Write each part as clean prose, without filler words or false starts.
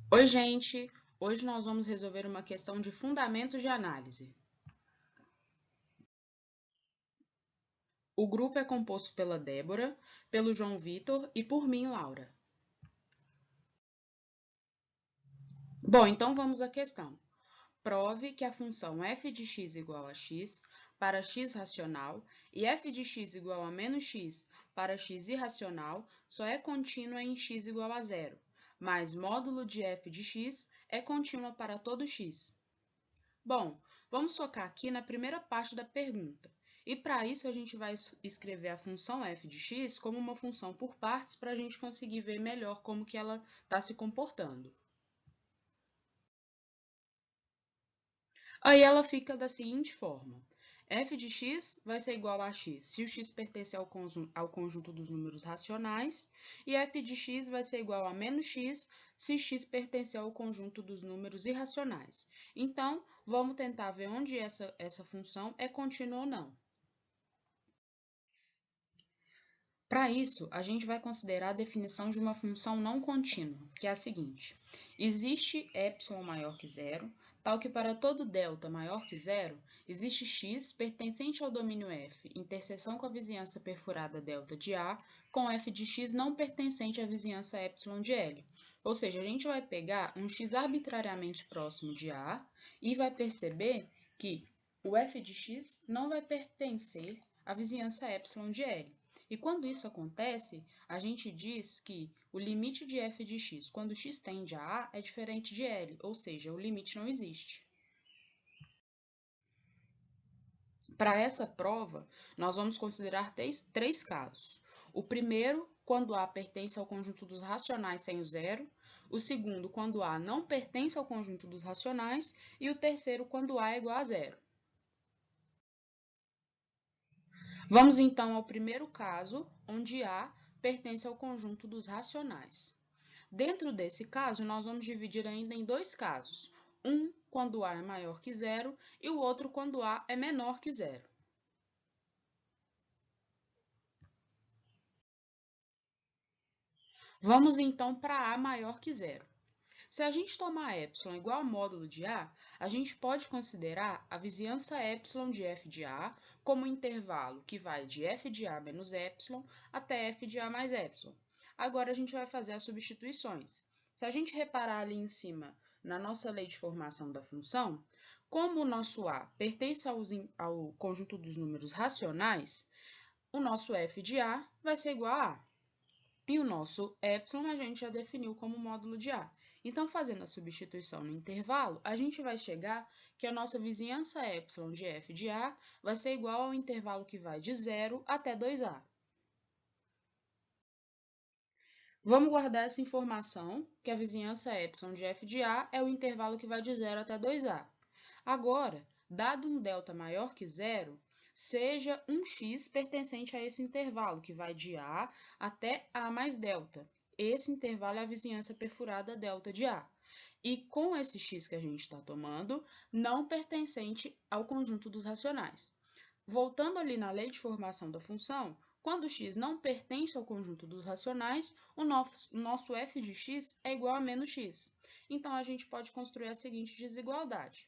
Oi, gente! Hoje nós vamos resolver uma questão de fundamentos de análise. O grupo é composto pela Débora, pelo João Vitor e por mim, Laura. Bom, então vamos à questão. Prove que a função f de x igual a x para x racional e f de x igual a menos x para x irracional só é contínua em x igual a zero, mas módulo de f de x é contínua para todo x. Bom, vamos focar aqui na primeira parte da pergunta. E para isso a gente vai escrever a função f de x como uma função por partes para a gente conseguir ver melhor como que ela está se comportando. Aí ela fica da seguinte forma. F de x vai ser igual a x se o x pertence ao conjunto dos números racionais, e f de x vai ser igual a menos x se x pertence ao conjunto dos números irracionais. Então, vamos tentar ver onde essa função é contínua ou não. Para isso, a gente vai considerar a definição de uma função não contínua, que é a seguinte. Existe epsilon maior que zero, tal que para todo delta maior que zero, existe x pertencente ao domínio f, interseção com a vizinhança perfurada delta de A, com f de x não pertencente à vizinhança epsilon de L. Ou seja, a gente vai pegar um x arbitrariamente próximo de A e vai perceber que o f de x não vai pertencer à vizinhança epsilon de L. E quando isso acontece, a gente diz que o limite de f de x, quando x tende a A, é diferente de L, ou seja, o limite não existe. Para essa prova, nós vamos considerar três casos. O primeiro, quando A pertence ao conjunto dos racionais sem o zero. O segundo, quando A não pertence ao conjunto dos racionais. E o terceiro, quando A é igual a zero. Vamos então ao primeiro caso, onde A pertence ao conjunto dos racionais. Dentro desse caso, nós vamos dividir ainda em dois casos. Um quando A é maior que zero e o outro quando A é menor que zero. Vamos então para A maior que zero. Se a gente tomar epsilon igual a módulo de a gente pode considerar a vizinhança epsilon de f de A como um intervalo que vai de f de A menos epsilon até f de A mais epsilon. Agora a gente vai fazer as substituições. Se a gente reparar ali em cima na nossa lei de formação da função, como o nosso A pertence ao conjunto dos números racionais, o nosso f de A vai ser igual a A. E o nosso epsilon a gente já definiu como módulo de A. Então, fazendo a substituição no intervalo, a gente vai chegar que a nossa vizinhança epsilon de f de A vai ser igual ao intervalo que vai de 0 até 2A. Vamos guardar essa informação, que a vizinhança epsilon de f de A é o intervalo que vai de 0 até 2A. Agora, dado um delta maior que zero, seja um x pertencente a esse intervalo, que vai de A até A mais delta. Esse intervalo é a vizinhança perfurada delta de A. E com esse x que a gente está tomando, não pertencente ao conjunto dos racionais. Voltando ali na lei de formação da função, quando x não pertence ao conjunto dos racionais, o nosso f de x é igual a menos x. Então, a gente pode construir a seguinte desigualdade.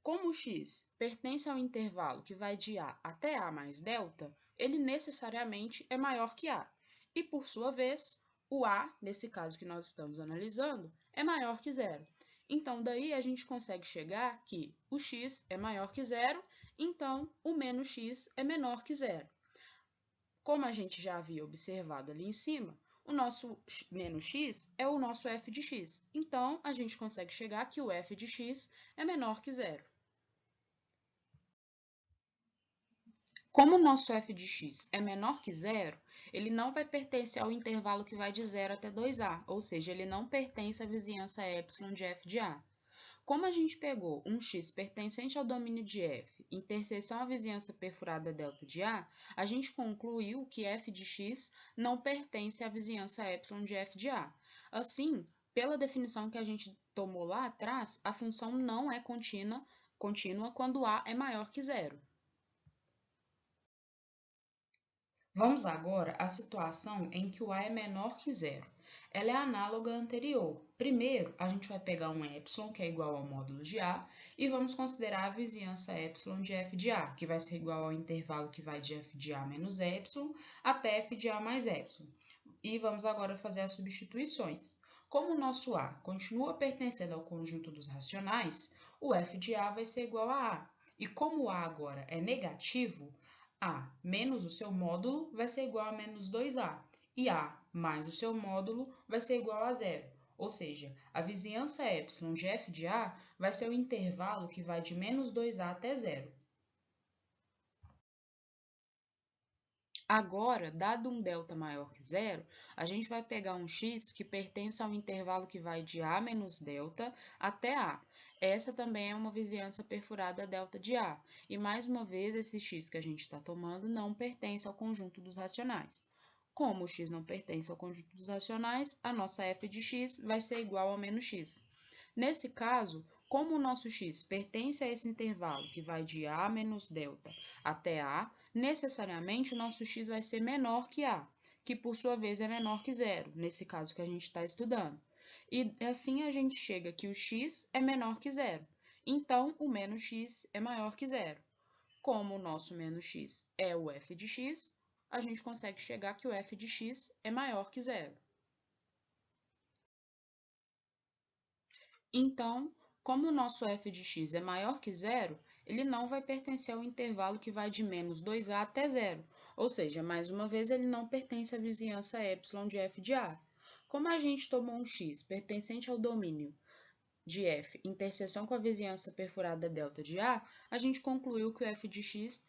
Como o x pertence ao intervalo que vai de A até A mais delta, ele necessariamente é maior que A. E, por sua vez, o A, nesse caso que nós estamos analisando, é maior que zero. Então, daí a gente consegue chegar que o x é maior que zero, então o menos x é menor que zero. Como a gente já havia observado ali em cima, o nosso menos x é o nosso f de x. Então, a gente consegue chegar que o f de x é menor que zero. Como o nosso f de x é menor que zero, ele não vai pertencer ao intervalo que vai de 0 até 2a, ou seja, ele não pertence à vizinhança epsilon de f de a. Como a gente pegou um x pertencente ao domínio de f, interseção à vizinhança perfurada delta de a gente concluiu que f de x não pertence à vizinhança epsilon de f de a. Assim, pela definição que a gente tomou lá atrás, a função não é contínua quando a é maior que zero. Vamos agora à situação em que o A é menor que zero. Ela é análoga à anterior. Primeiro, a gente vai pegar um epsilon, que é igual ao módulo de A, e vamos considerar a vizinhança epsilon de f de A, que vai ser igual ao intervalo que vai de f de A menos epsilon até f de A mais epsilon. E vamos agora fazer as substituições. Como o nosso A continua pertencendo ao conjunto dos racionais, o f de A vai ser igual a A. E como o A agora é negativo, A menos o seu módulo vai ser igual a menos 2A. E A mais o seu módulo vai ser igual a zero. Ou seja, a vizinhança epsilon de f de A vai ser o intervalo que vai de menos 2A até zero. Agora, dado um delta maior que zero, a gente vai pegar um x que pertence ao intervalo que vai de A menos delta até A. Essa também é uma vizinhança perfurada delta de A. E mais uma vez, esse x que a gente está tomando não pertence ao conjunto dos racionais. Como o x não pertence ao conjunto dos racionais, a nossa f de x vai ser igual a menos x. Nesse caso, como o nosso x pertence a esse intervalo que vai de A menos delta até A, necessariamente o nosso x vai ser menor que A, que por sua vez é menor que zero, nesse caso que a gente está estudando. E assim a gente chega que o x é menor que zero. Então, o menos x é maior que zero. Como o nosso menos x é o f de x, a gente consegue chegar que o f de x é maior que zero. Então, como o nosso f de x é maior que zero, ele não vai pertencer ao intervalo que vai de menos 2a até zero, ou seja, mais uma vez, ele não pertence à vizinhança epsilon de f de a. Como a gente tomou um x pertencente ao domínio de f interseção com a vizinhança perfurada delta de a gente concluiu que o f de x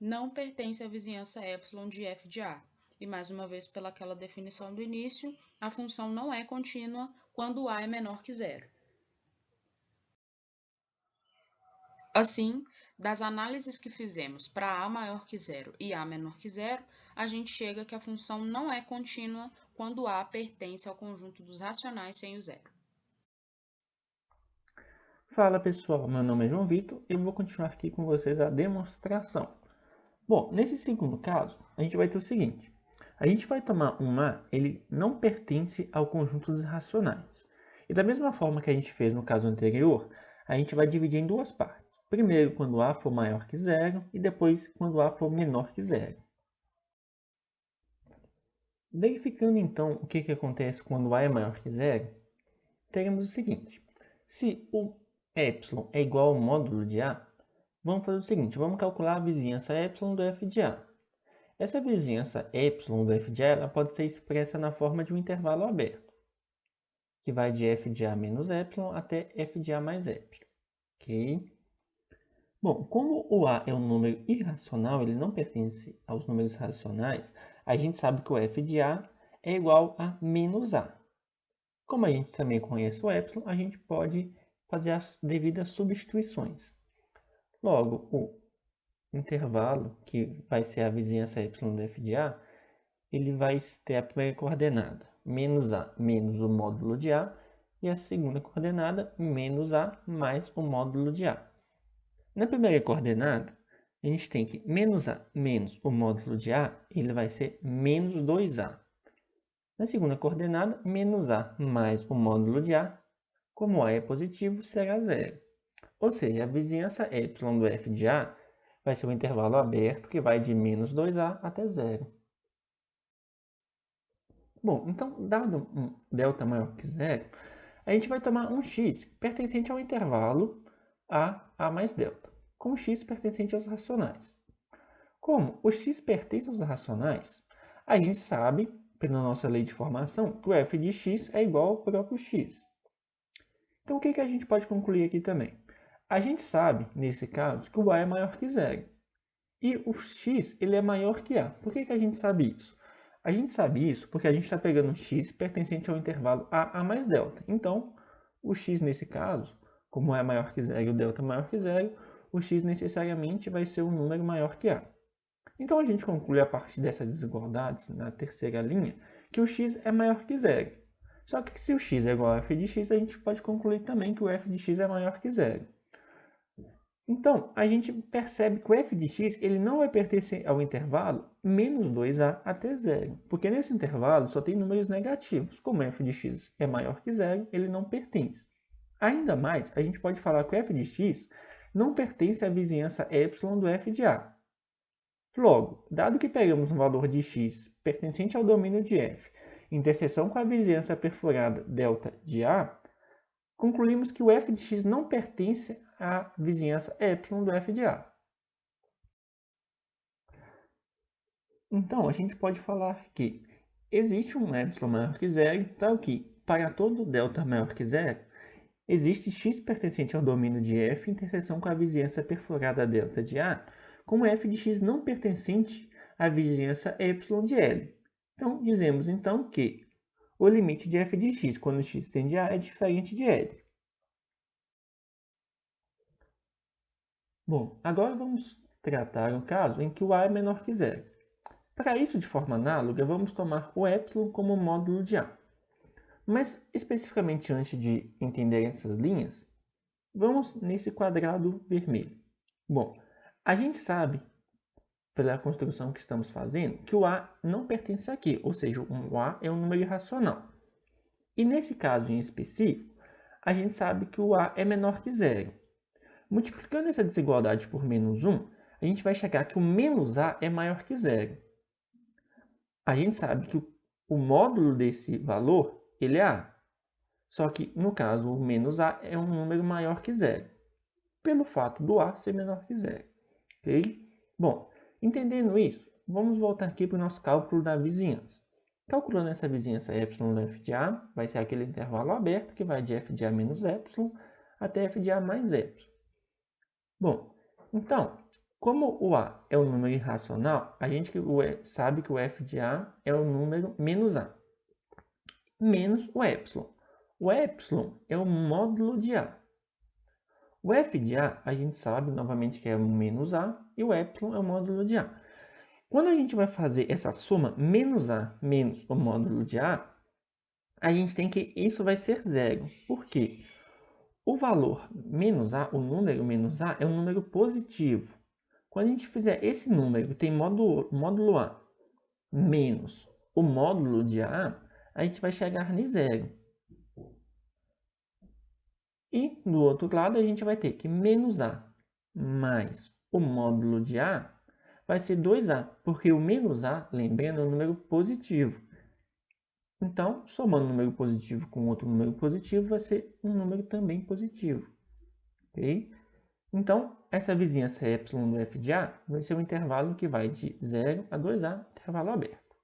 não pertence à vizinhança epsilon de f de a. E mais uma vez, pelaquela definição do início, a função não é contínua quando a é menor que zero. Assim, das análises que fizemos para A maior que zero e A menor que zero, a gente chega que a função não é contínua quando A pertence ao conjunto dos racionais sem o zero. Fala pessoal, meu nome é João Vitor e eu vou continuar aqui com vocês a demonstração. Bom, nesse segundo caso, a gente vai ter o seguinte. A gente vai tomar um A, ele não pertence ao conjunto dos racionais. E da mesma forma que a gente fez no caso anterior, a gente vai dividir em duas partes. Primeiro quando A for maior que zero e depois quando A for menor que zero. Verificando então o que acontece quando A é maior que zero, teremos o seguinte. Se o epsilon é igual ao módulo de A, vamos fazer o seguinte, vamos calcular a vizinhança epsilon do f de A. Essa vizinhança epsilon do f de A ela pode ser expressa na forma de um intervalo aberto, que vai de f de A menos epsilon até f de A mais epsilon. Ok? Bom, como o A é um número irracional, ele não pertence aos números racionais, a gente sabe que o f de A é igual a menos A. Como a gente também conhece o epsilon, a gente pode fazer as devidas substituições. Logo, o intervalo, que vai ser a vizinhança epsilon do f de A, ele vai ter a primeira coordenada, menos A menos o módulo de A, e a segunda coordenada, menos A mais o módulo de A. Na primeira coordenada, a gente tem que menos A menos o módulo de A, ele vai ser menos 2A. Na segunda coordenada, menos A mais o módulo de A, como A é positivo, será zero. Ou seja, a vizinhança epsilon do f de A vai ser um intervalo aberto que vai de menos 2A até zero. Bom, então, dado um delta maior que zero, a gente vai tomar um x pertencente ao intervalo a mais delta, com x pertencente aos racionais. Como o x pertence aos racionais, a gente sabe, pela nossa lei de formação, que o f de x é igual ao próprio x. Então, o que a gente pode concluir aqui também? A gente sabe, nesse caso, que o a é maior que zero. E o x ele é maior que a. Por que a gente sabe isso? A gente sabe isso porque a gente está pegando um x pertencente ao intervalo a mais delta. Então, o x nesse caso, como é maior que zero e o delta é maior que zero, o x necessariamente vai ser um número maior que a. Então, a gente conclui a partir dessas desigualdades, na terceira linha, que o x é maior que zero. Só que se o x é igual a f de x, a gente pode concluir também que o f de x é maior que zero. Então, a gente percebe que o f de x ele não vai pertencer ao intervalo menos 2a até zero, porque nesse intervalo só tem números negativos. Como f de x é maior que zero, ele não pertence. Ainda mais, a gente pode falar que o f de x não pertence à vizinhança epsilon do f de a. Logo, dado que pegamos um valor de x pertencente ao domínio de f, interseção com a vizinhança perfurada delta de a, concluímos que o f de x não pertence à vizinhança epsilon do f de a. Então, a gente pode falar que existe um epsilon maior que zero, tal que, para todo delta maior que zero, existe x pertencente ao domínio de f em interseção com a vizinhança perfurada delta de a, com f de x não pertencente à vizinhança epsilon de L. Então, dizemos então que o limite de f de x quando x tende a é diferente de L. Bom, agora vamos tratar um caso em que o a é menor que zero. Para isso, de forma análoga, vamos tomar o epsilon como módulo de a. Mas, especificamente antes de entender essas linhas, vamos nesse quadrado vermelho. Bom, a gente sabe, pela construção que estamos fazendo, que o a não pertence aqui, ou seja, o a é um número irracional. E nesse caso em específico, a gente sabe que o a é menor que zero. Multiplicando essa desigualdade por menos 1, a gente vai chegar que o menos a é maior que zero. A gente sabe que o módulo desse valor ele é a. Só que, no caso, o menos a é um número maior que zero, pelo fato do a ser menor que zero. Ok? Bom, entendendo isso, vamos voltar aqui para o nosso cálculo da vizinhança. Calculando essa vizinhança epsilon do f de a, vai ser aquele intervalo aberto que vai de f de a menos epsilon até f de a mais epsilon. Bom, então, como o a é um número irracional, a gente sabe que o f de a é o número menos a, menos o epsilon. O epsilon é o módulo de a. O f de a gente sabe novamente que é o menos a, e o epsilon é o módulo de a. Quando a gente vai fazer essa soma menos a menos o módulo de a gente tem que isso vai ser zero. Por quê? O valor menos a, o número menos a, é um número positivo. Quando a gente fizer esse número que tem módulo a menos o módulo de a gente vai chegar em zero. E do outro lado a gente vai ter que menos a mais o módulo de a vai ser 2a, porque o menos a, lembrando, é um número positivo. Então, somando um número positivo com outro número positivo, vai ser um número também positivo. Ok? Então, essa vizinhança epsilon do f de a vai ser um intervalo que vai de 0 a 2a, intervalo aberto.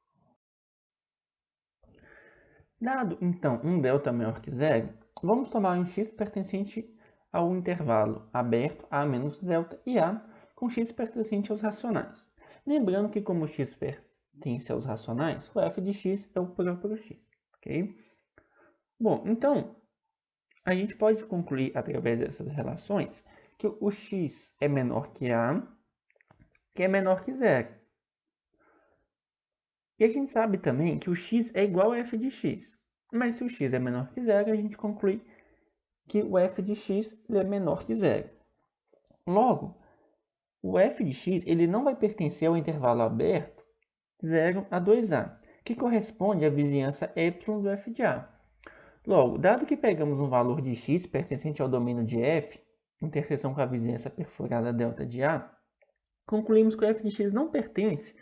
Dado, então, um delta maior que zero, vamos tomar um x pertencente ao intervalo aberto a menos delta e a, com x pertencente aos racionais. Lembrando que como x pertence aos racionais, o f de x é o próprio x. Ok? Bom, então, a gente pode concluir através dessas relações que o x é menor que a, que é menor que zero. E a gente sabe também que o x é igual a f de x. Mas se o x é menor que zero, a gente conclui que o f de x é menor que zero. Logo, o f de x ele não vai pertencer ao intervalo aberto 0 a 2a, que corresponde à vizinhança epsilon do f de a. Logo, dado que pegamos um valor de x pertencente ao domínio de f, interseção com a vizinhança perfurada delta de a, concluímos que o f de x não pertence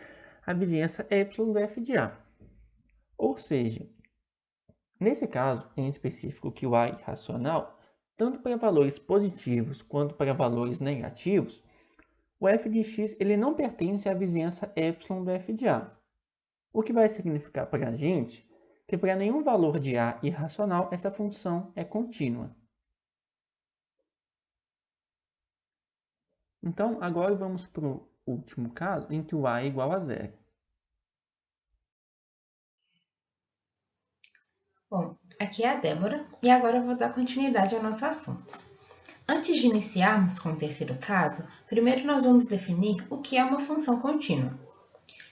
à vizinhança epsilon do f de a. Ou seja, nesse caso em específico que o a é irracional, tanto para valores positivos quanto para valores negativos, o f de x ele não pertence à vizinhança epsilon do f de a. O que vai significar para a gente que para nenhum valor de a irracional essa função é contínua. Então, agora vamos para o último caso em que o a é igual a zero. Bom, aqui é a Débora e agora eu vou dar continuidade ao nosso assunto. Antes de iniciarmos com o terceiro caso, primeiro nós vamos definir o que é uma função contínua.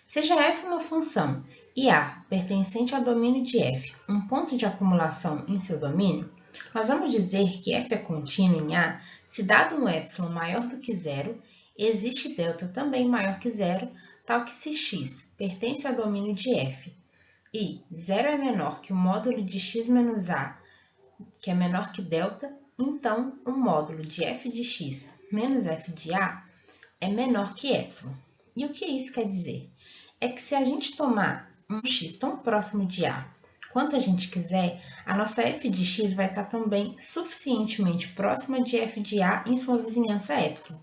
Seja f uma função e a pertencente ao domínio de f um ponto de acumulação em seu domínio, Nós vamos dizer que f é contínuo em A se dado um epsilon maior do que zero, existe delta também maior que zero, tal que se x pertence ao domínio de f e zero é menor que o módulo de x menos a, que é menor que delta, então o módulo de f de x menos f de a é menor que epsilon. E o que isso quer dizer? É que se a gente tomar um x tão próximo de a quanto a gente quiser, a nossa f de x vai estar também suficientemente próxima de f de a em sua vizinhança epsilon.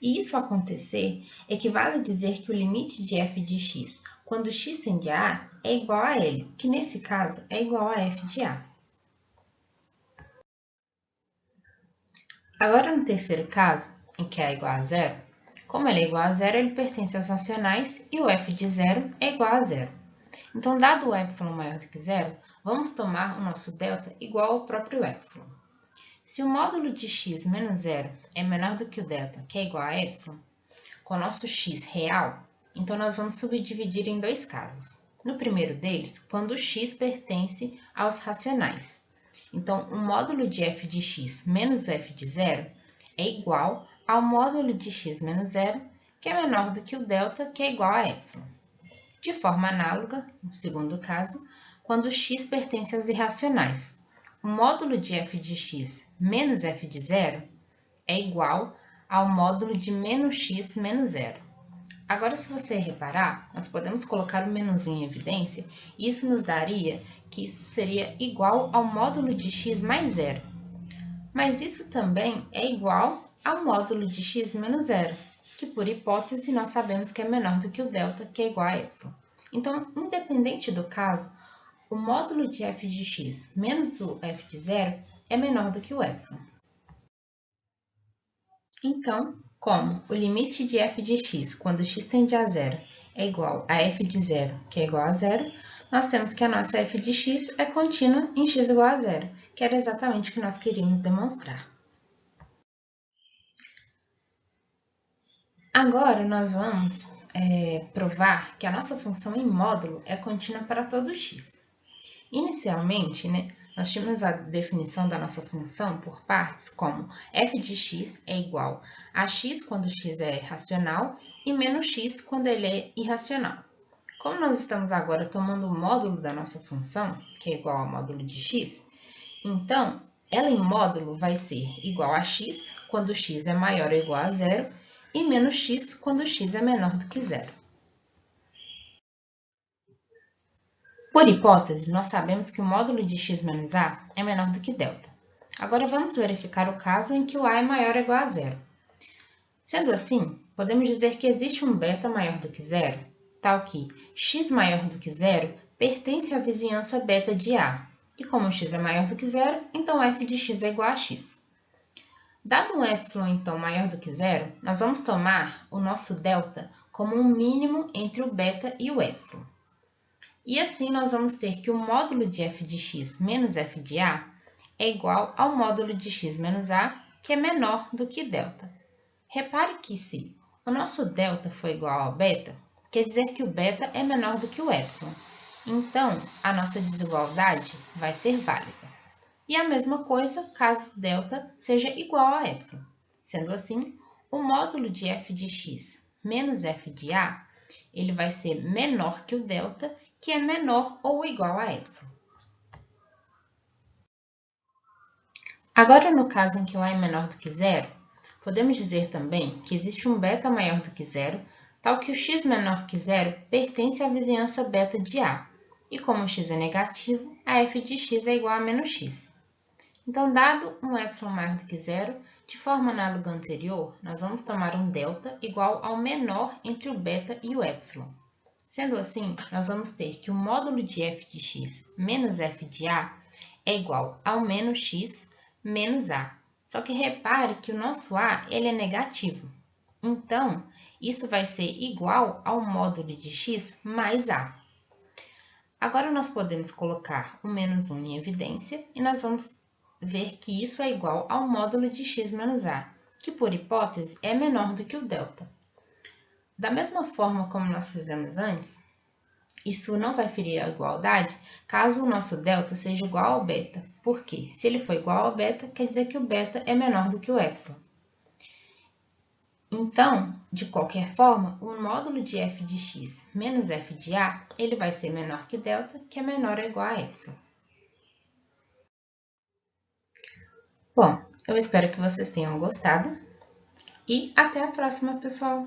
E isso acontecer equivale a dizer que o limite de f de x quando x tende a A é igual a L, que nesse caso é igual a f de A. Agora, no terceiro caso, em que A é igual a zero, como ele é igual a zero, ele pertence aos racionais e o f de zero é igual a zero. Então, dado o epsilon maior do que zero, vamos tomar o nosso delta igual ao próprio epsilon. Se o módulo de x menos zero é menor do que o delta, que é igual a epsilon, com o nosso x real, então nós vamos subdividir em dois casos. No primeiro deles, quando o x pertence aos racionais. Então, o módulo de f de x menos o f de zero é igual ao módulo de x menos zero, que é menor do que o delta, que é igual a epsilon. De forma análoga, no segundo caso, quando x pertence aos irracionais. O módulo de f de x menos f de zero é igual ao módulo de menos x menos zero. Agora, se você reparar, nós podemos colocar o menos 1 em evidência, e isso nos daria que isso seria igual ao módulo de x mais zero. Mas isso também é igual ao módulo de x menos zero, que por hipótese nós sabemos que é menor do que o delta, que é igual a epsilon. Então, independente do caso, o módulo de f de x menos o f de zero é menor do que o epsilon. Então, como o limite de f de x quando x tende a zero é igual a f de zero, que é igual a zero, nós temos que a nossa f de x é contínua em x igual a zero, que era exatamente o que nós queríamos demonstrar. Agora, nós vamos provar que a nossa função em módulo é contínua para todo x. Inicialmente, nós tínhamos a definição da nossa função por partes como f de x é igual a x quando x é racional e menos x quando ele é irracional. Como nós estamos agora tomando o módulo da nossa função, que é igual ao módulo de x, então ela em módulo vai ser igual a x quando x é maior ou igual a zero e menos x quando x é menor do que zero. Por hipótese, nós sabemos que o módulo de x menos a é menor do que delta. Agora vamos verificar o caso em que o a é maior ou igual a zero. Sendo assim, podemos dizer que existe um beta maior do que zero, tal que x maior do que zero pertence à vizinhança beta de a. E como x é maior do que zero, então f de x é igual a x. Dado um epsilon, então, maior do que zero, nós vamos tomar o nosso delta como um mínimo entre o beta e o epsilon. E assim, nós vamos ter que o módulo de f de x menos f de a é igual ao módulo de x menos a, que é menor do que delta. Repare que se o nosso delta for igual ao beta, quer dizer que o beta é menor do que o epsilon. Então, a nossa desigualdade vai ser válida. E a mesma coisa caso delta seja igual a epsilon. Sendo assim, o módulo de f de x menos f de a, ele vai ser menor que o delta, que é menor ou igual a epsilon. Agora, no caso em que o a é menor do que zero, podemos dizer também que existe um beta maior do que zero, tal que o x menor que zero pertence à vizinhança beta de a. E como o x é negativo, a f de x é igual a menos x. Então, dado um epsilon maior do que zero, de forma análoga à anterior, nós vamos tomar um delta igual ao menor entre o beta e o epsilon. Sendo assim, nós vamos ter que o módulo de f de x menos f de a é igual ao menos x menos a. Só que repare que o nosso a ele é negativo. Então, isso vai ser igual ao módulo de x mais a. Agora, nós podemos colocar o menos 1 em evidência e nós vamos ver que isso é igual ao módulo de x menos a, que por hipótese é menor do que o delta. Da mesma forma como nós fizemos antes, isso não vai ferir a igualdade caso o nosso delta seja igual ao beta, porque se ele for igual ao beta, quer dizer que o beta é menor do que o epsilon. Então, de qualquer forma, o módulo de f de x menos f de a, ele vai ser menor que delta, que é menor ou igual a epsilon. Bom, eu espero que vocês tenham gostado e até a próxima, pessoal!